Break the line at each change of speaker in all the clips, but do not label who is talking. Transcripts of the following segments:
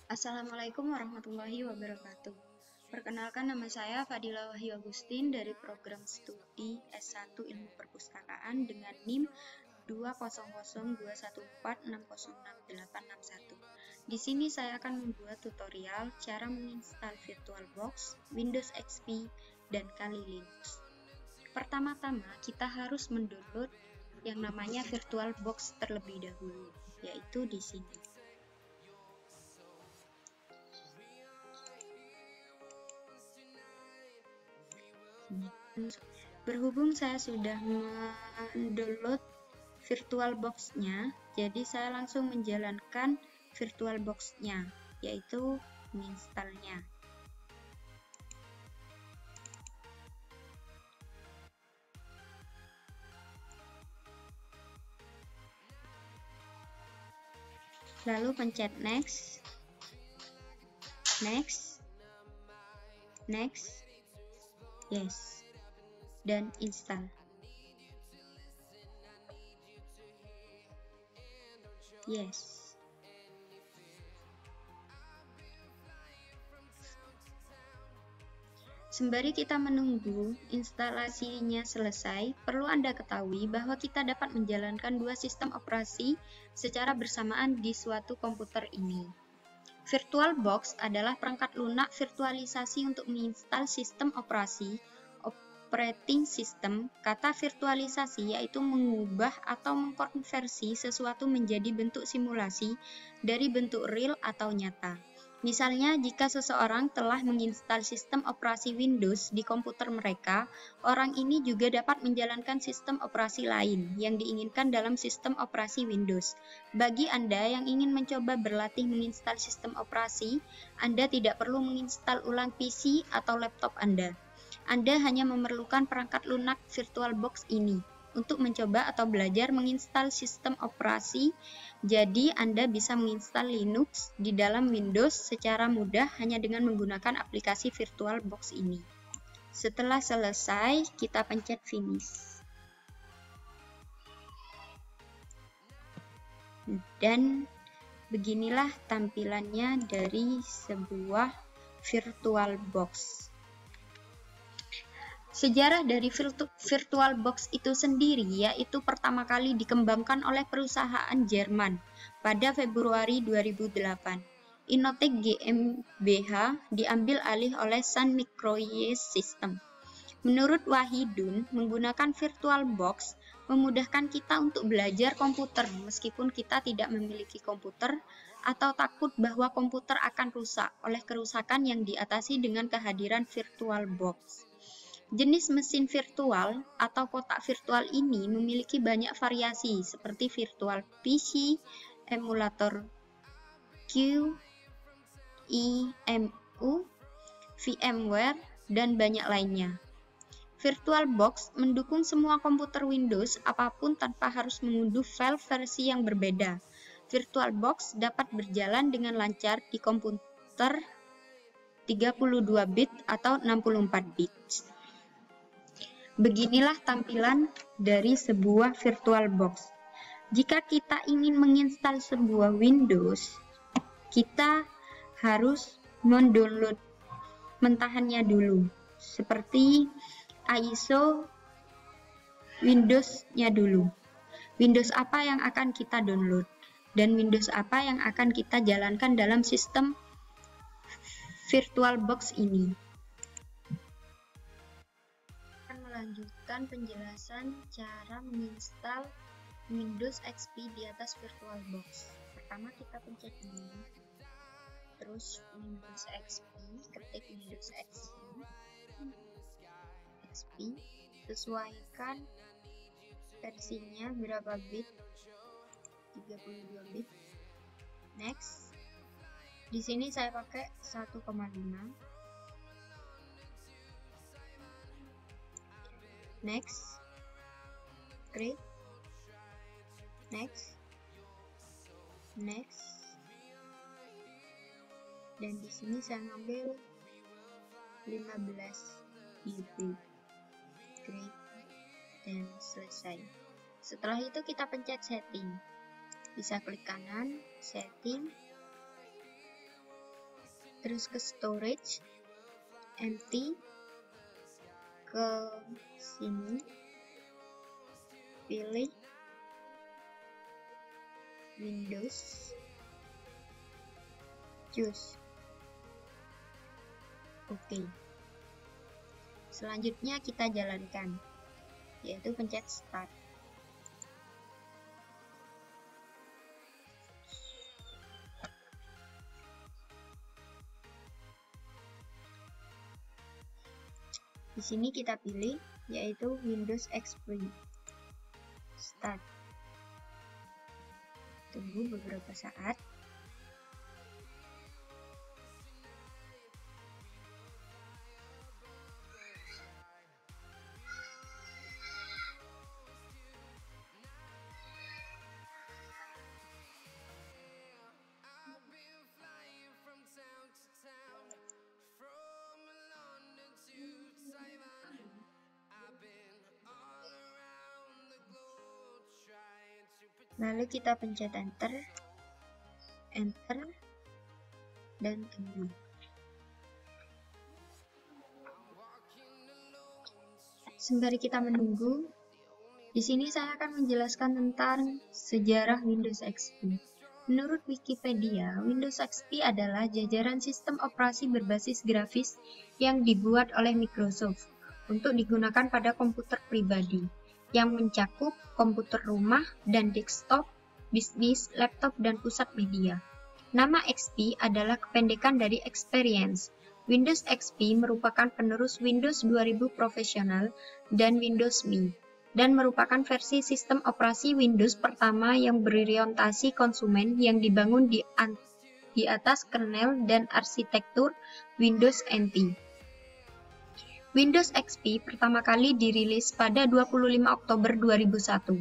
Assalamualaikum warahmatullahi wabarakatuh. Perkenalkan, nama saya Fadila Wahyu Agustin dari program studi S1 Ilmu Perpustakaan dengan NIM 2002146066861. Di sini saya akan membuat tutorial cara menginstal VirtualBox, Windows XP, dan Kali Linux. Pertama-tama kita harus mendownload yang namanya VirtualBox terlebih dahulu, yaitu di sini. Berhubung saya sudah mendownload VirtualBox-nya, jadi saya langsung menjalankan VirtualBox-nya, yaitu menginstalnya. Lalu pencet next, next, next, yes, dan install. Yes. Sembari kita menunggu instalasinya selesai, perlu Anda ketahui bahwa kita dapat menjalankan dua sistem operasi secara bersamaan di suatu komputer ini. VirtualBox adalah perangkat lunak virtualisasi untuk menginstal sistem operasi, operating system. Kata virtualisasi yaitu mengubah atau mengkonversi sesuatu menjadi bentuk simulasi dari bentuk real atau nyata. Misalnya, jika seseorang telah menginstal sistem operasi Windows di komputer mereka, orang ini juga dapat menjalankan sistem operasi lain yang diinginkan dalam sistem operasi Windows. Bagi Anda yang ingin mencoba berlatih menginstal sistem operasi, Anda tidak perlu menginstal ulang PC atau laptop Anda. Anda hanya memerlukan perangkat lunak VirtualBox ini untuk mencoba atau belajar menginstal sistem operasi. Jadi Anda bisa menginstal Linux di dalam Windows secara mudah hanya dengan menggunakan aplikasi VirtualBox ini. Setelah selesai, kita pencet finish. Dan beginilah tampilannya dari sebuah VirtualBox. Sejarah dari VirtualBox itu sendiri yaitu pertama kali dikembangkan oleh perusahaan Jerman pada Februari 2008. Innotech GmbH diambil alih oleh Sun Microsystems. Menurut Wahidun, menggunakan VirtualBox memudahkan kita untuk belajar komputer meskipun kita tidak memiliki komputer atau takut bahwa komputer akan rusak oleh kerusakan yang diatasi dengan kehadiran VirtualBox. Jenis mesin virtual atau kotak virtual ini memiliki banyak variasi seperti virtual PC, emulator QEMU, VMware, dan banyak lainnya. VirtualBox mendukung semua komputer Windows apapun tanpa harus mengunduh file versi yang berbeda. VirtualBox dapat berjalan dengan lancar di komputer 32 bit atau 64 bit. Beginilah tampilan dari sebuah VirtualBox. Jika kita ingin menginstal sebuah Windows, kita harus mendownload mentahannya dulu, seperti ISO Windows-nya dulu. Windows apa yang akan kita download, dan Windows apa yang akan kita jalankan dalam sistem VirtualBox ini. Melanjutkan penjelasan cara menginstal Windows XP di atas VirtualBox. Pertama kita pencet ini, terus Windows XP, ketik Windows XP, sesuaikan versinya berapa bit, 32 bit. Next, di sini saya pakai 1,5. Next, create, next, dan di sini saya ngambil 15 GB, create, dan selesai. Setelah itu kita pencet setting, bisa klik kanan, setting, terus ke storage, empty, ke sini, pilih Windows, choose. Oke. Selanjutnya kita jalankan, yaitu pencet start. Di sini kita pilih yaitu Windows XP. Start. Tunggu beberapa saat. Lalu kita pencet enter, dan tunggu. Sembari kita menunggu, di sini saya akan menjelaskan tentang sejarah Windows XP. Menurut Wikipedia, Windows XP adalah jajaran sistem operasi berbasis grafis yang dibuat oleh Microsoft untuk digunakan pada komputer pribadi, yang mencakup komputer rumah dan desktop, bisnis, laptop, dan pusat media. Nama XP adalah kependekan dari Experience. Windows XP merupakan penerus Windows 2000 Professional dan Windows Me, dan merupakan versi sistem operasi Windows pertama yang berorientasi konsumen yang dibangun di atas kernel dan arsitektur Windows NT. Windows XP pertama kali dirilis pada 25 Oktober 2001,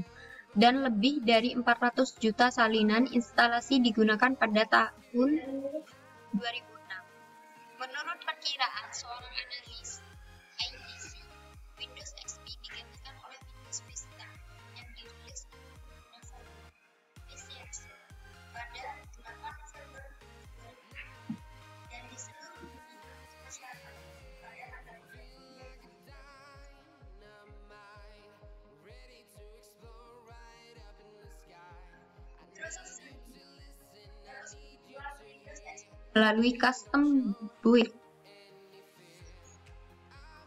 dan lebih dari 400 juta salinan instalasi digunakan pada tahun 2006. Menurut perkiraan seorang analis IDC, Windows XP digantikan oleh Windows Vista yang dirilis pada 8 November 2006, dan di seluruh dunia masyarakat melalui custom build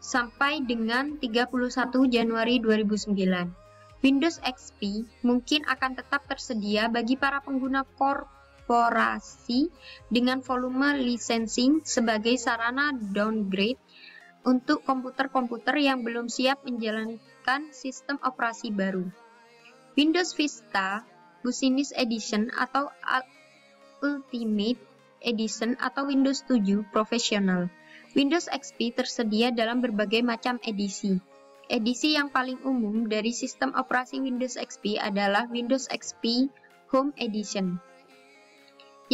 sampai dengan 31 Januari 2009. Windows XP mungkin akan tetap tersedia bagi para pengguna korporasi dengan volume licensing sebagai sarana downgrade untuk komputer-komputer yang belum siap menjalankan sistem operasi baru. Windows Vista Business Edition atau Ultimate Edition atau Windows 7 Professional. Windows XP tersedia dalam berbagai macam edisi. Edisi yang paling umum dari sistem operasi Windows XP adalah Windows XP Home Edition,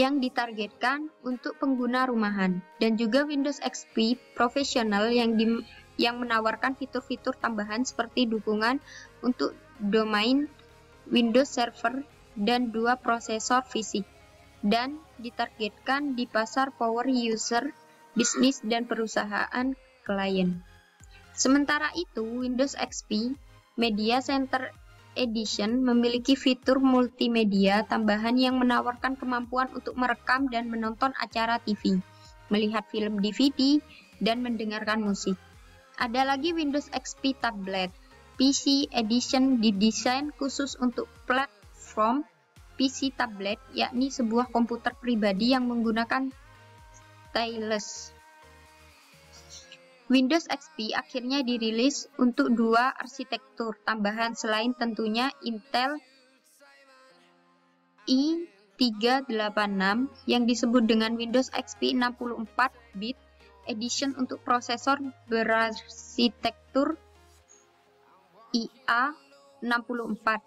yang ditargetkan untuk pengguna rumahan, dan juga Windows XP Professional yang menawarkan fitur-fitur tambahan seperti dukungan untuk domain, Windows Server, dan 2 prosesor fisik, dan ditargetkan di pasar power user, bisnis, dan perusahaan klien. Sementara itu, Windows XP Media Center Edition memiliki fitur multimedia tambahan yang menawarkan kemampuan untuk merekam dan menonton acara TV, melihat film DVD, dan mendengarkan musik. Ada lagi Windows XP Tablet PC Edition didesain khusus untuk platform PC tablet, yakni sebuah komputer pribadi yang menggunakan stylus. Windows XP akhirnya dirilis untuk 2 arsitektur tambahan selain tentunya Intel i386 yang disebut dengan Windows XP 64-bit Edition untuk prosesor berarsitektur IA64.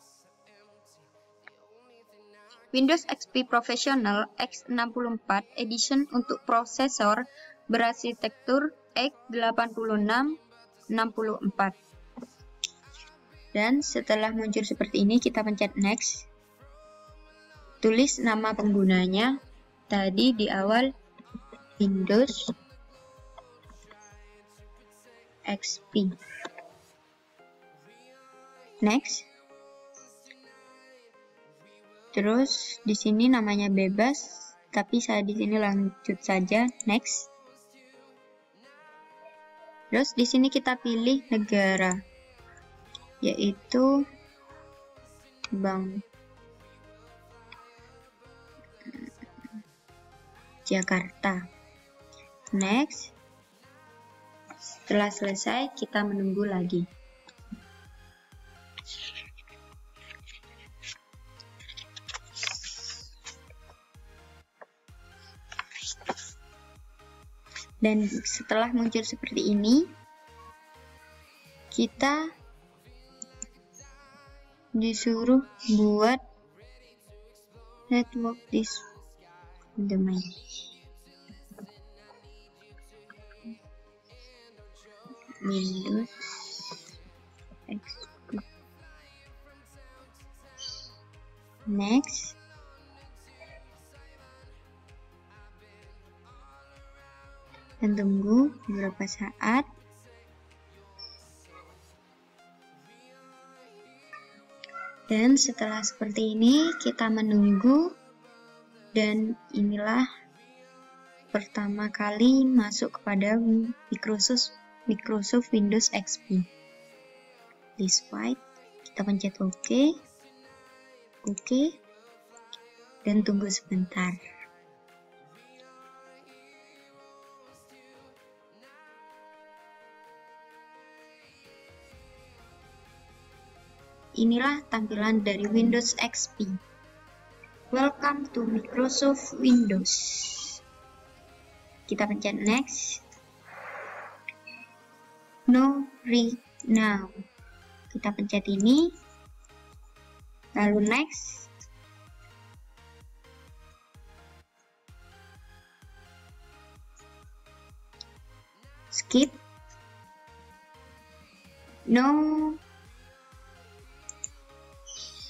Windows XP Professional X64 Edition untuk prosesor berarsitektur x86-64. Dan setelah muncul seperti ini, kita pencet next. Tulis nama penggunanya tadi di awal Windows XP. Next. Terus di sini namanya bebas, tapi saya di sini lanjut saja. Next. Terus di sini kita pilih negara, yaitu Bank Jakarta. Next. Setelah selesai, kita menunggu lagi. Dan setelah muncul seperti ini, kita disuruh buat network this domain. Windows XP. Next. Dan tunggu beberapa saat. Dan setelah seperti ini, kita menunggu. Dan inilah pertama kali masuk kepada Microsoft Windows XP. List white, kita pencet OK, dan tunggu sebentar. Inilah tampilan dari Windows XP. Welcome to Microsoft Windows. Kita pencet next. No read now. Kita pencet ini. Lalu next. Skip. No.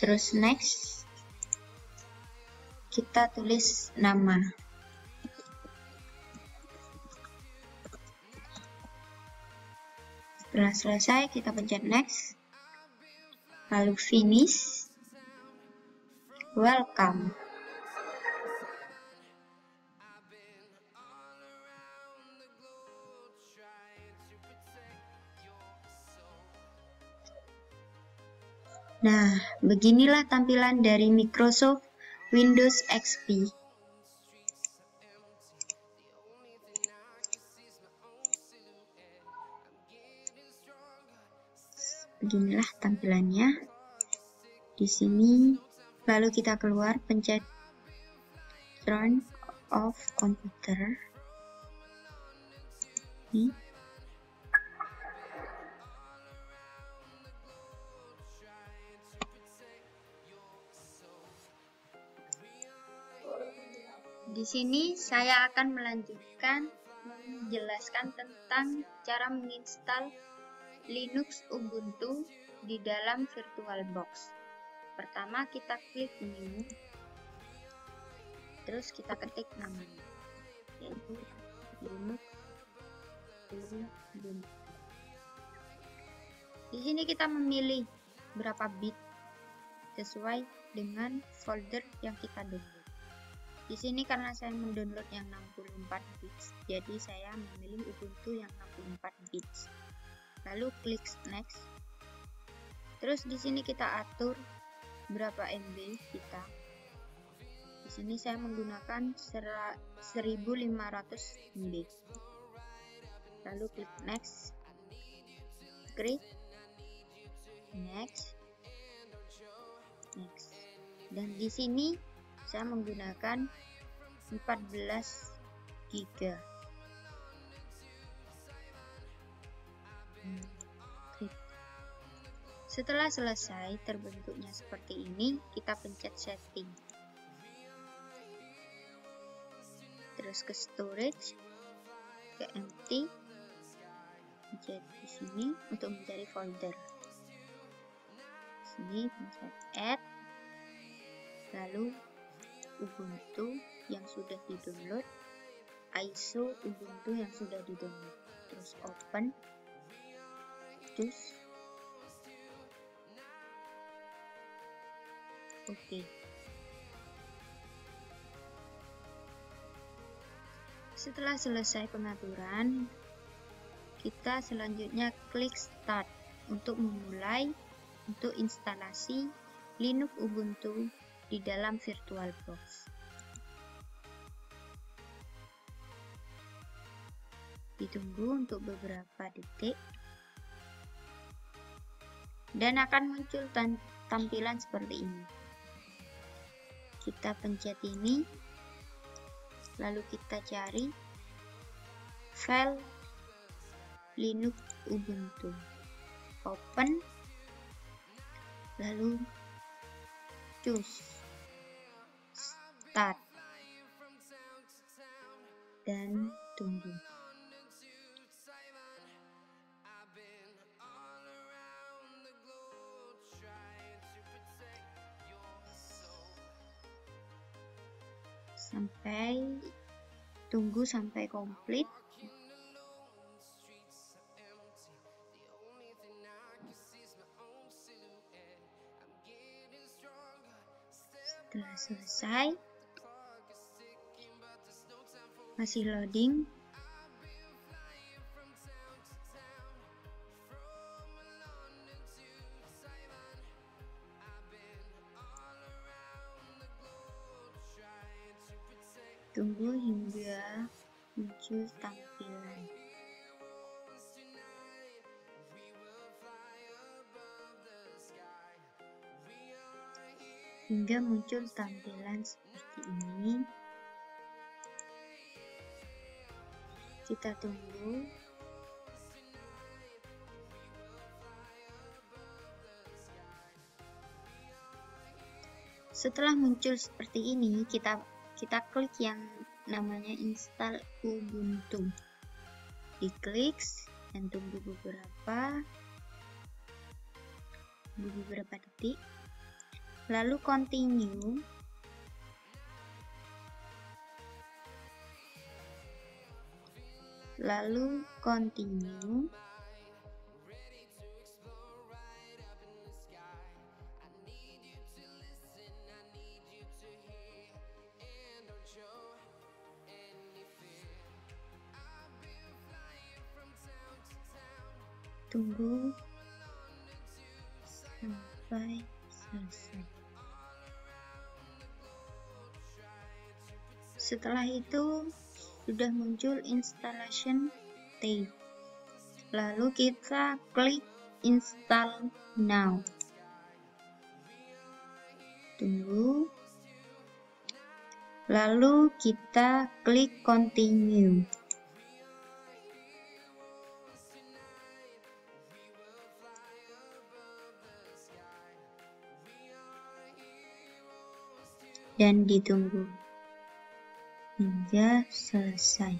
Terus next. Kita tulis nama. Setelah selesai, kita pencet next. Lalu finish. Welcome. Nah, beginilah tampilan dari Microsoft Windows XP. Beginilah tampilannya. Di sini, lalu kita keluar, pencet turn off computer. Ini. Di sini saya akan melanjutkan menjelaskan tentang cara menginstal Linux Ubuntu di dalam VirtualBox. Pertama kita klik new, terus kita ketik namanya, yaitu Linux Ubuntu. Di sini kita memilih berapa bit sesuai dengan folder yang kita download. Di sini karena saya mendownload yang 64 bits, jadi saya memilih Ubuntu yang 64 bits. Lalu klik next. Terus di sini kita atur berapa MB kita. Di sini saya menggunakan 1500 MB. Lalu klik next. Klik next. Next. Dan di sini saya menggunakan 14 GB. Setelah selesai terbentuknya seperti ini, kita pencet setting. Terus ke storage, ke empty, pencet di sini untuk mencari folder. Di sini pencet add, lalu Ubuntu yang sudah di-download ISO Ubuntu yang sudah di-download. Terus open, terus oke. Setelah selesai pengaturan, kita selanjutnya klik Start untuk memulai untuk instalasi Linux Ubuntu di dalam VirtualBox. Ditunggu untuk beberapa detik dan akan muncul tampilan seperti ini. Kita pencet ini, lalu kita cari file Linux Ubuntu, open, lalu choose start dan tunggu. Tunggu sampai komplit. Setelah selesai, masih loading. Tunggu hingga muncul tampilan. Hingga muncul tampilan seperti ini. Kita tunggu. Setelah muncul seperti ini, kita klik yang namanya install Ubuntu. Diklik dan tunggu beberapa detik. Lalu continue. Lalu continue. Tunggu sampai selesai. Setelah itu sudah muncul installation tape. Lalu kita klik install now. Tunggu. Lalu kita klik continue. Dan ditunggu hingga selesai.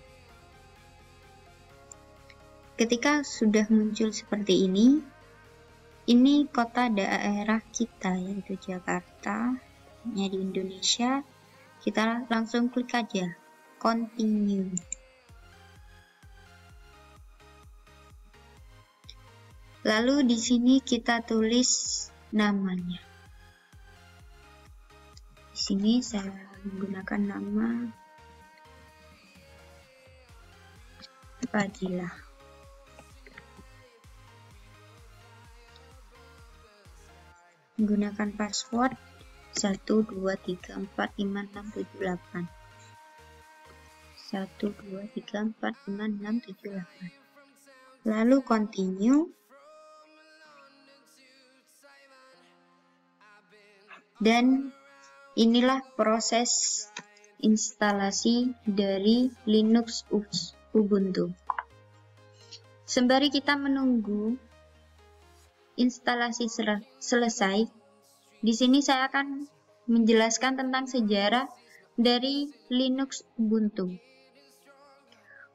Ketika sudah muncul seperti ini kota daerah kita yaitu Jakarta, di Indonesia. Kita langsung klik aja continue. Lalu di sini kita tulis namanya. Di sini saya menggunakan nama Fadilah. Menggunakan password 123456781. 123456781. Lalu continue. Dan inilah proses instalasi dari Linux Ubuntu. Sembari kita menunggu instalasi selesai, di sini saya akan menjelaskan tentang sejarah dari Linux Ubuntu.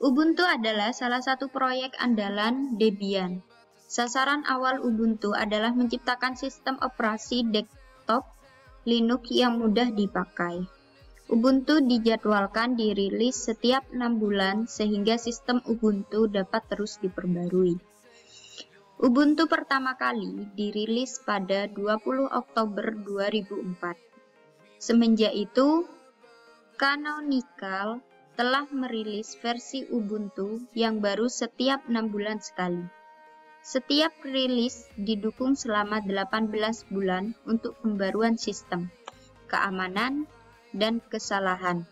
Ubuntu adalah salah satu proyek andalan Debian. Sasaran awal Ubuntu adalah menciptakan sistem operasi desktop Linux yang mudah dipakai. Ubuntu dijadwalkan dirilis setiap 6 bulan sehingga sistem Ubuntu dapat terus diperbarui. Ubuntu pertama kali dirilis pada 20 Oktober 2004. Semenjak itu, Canonical telah merilis versi Ubuntu yang baru setiap 6 bulan sekali. Setiap rilis didukung selama 18 bulan untuk pembaruan sistem, keamanan, dan kesalahan.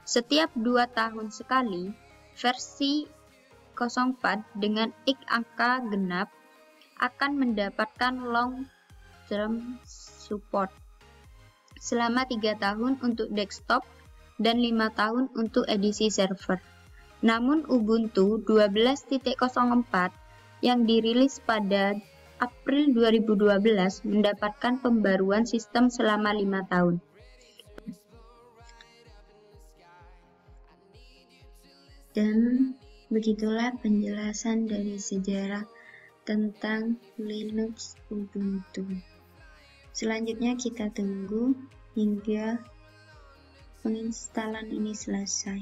Setiap 2 tahun sekali, versi 04 dengan ik angka genap akan mendapatkan long-term support selama 3 tahun untuk desktop dan 5 tahun untuk edisi server. Namun Ubuntu 12.04 yang dirilis pada April 2012 mendapatkan pembaruan sistem selama 5 tahun. Dan begitulah penjelasan dari sejarah tentang Linux Ubuntu. Selanjutnya kita tunggu hingga penginstalan ini selesai.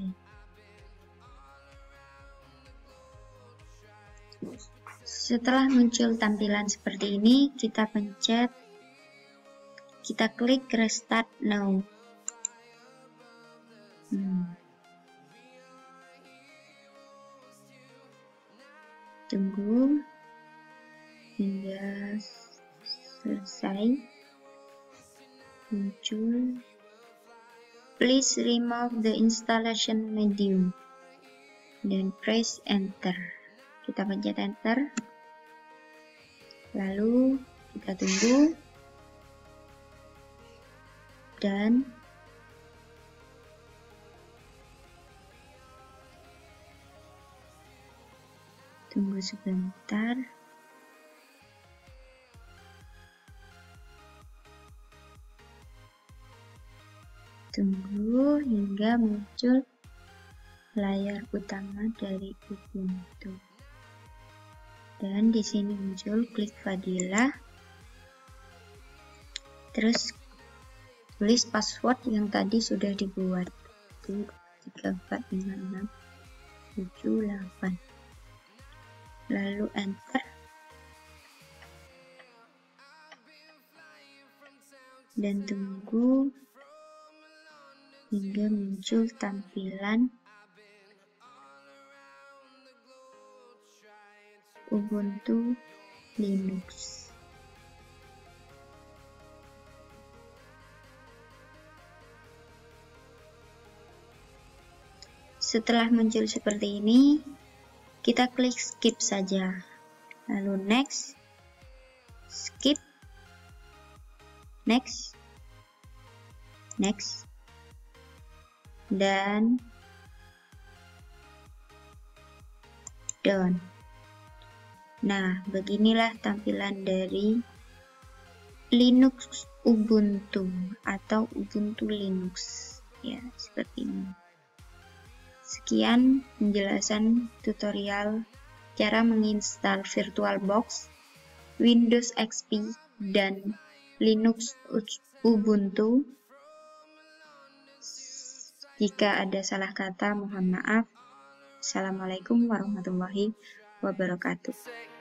Setelah muncul tampilan seperti ini, kita klik Restart Now. Tunggu hingga selesai. Muncul please remove the installation medium dan press enter. Kita pencet enter, lalu kita tunggu dan tunggu sebentar. Tunggu hingga muncul layar utama dari Ubuntu. Dan di sini muncul klik Fadilah. Terus tulis password yang tadi sudah dibuat. 345678. Lalu enter. Dan tunggu hingga muncul tampilan Ubuntu Linux. Setelah muncul seperti ini, kita klik skip saja. Lalu next, skip, next, next, dan done. Nah, beginilah tampilan dari Linux Ubuntu atau Ubuntu Linux. Ya, seperti ini. Sekian penjelasan tutorial cara menginstal VirtualBox, Windows XP, dan Linux Ubuntu. Jika ada salah kata, mohon maaf. Assalamualaikum warahmatullahi wabarakatuh.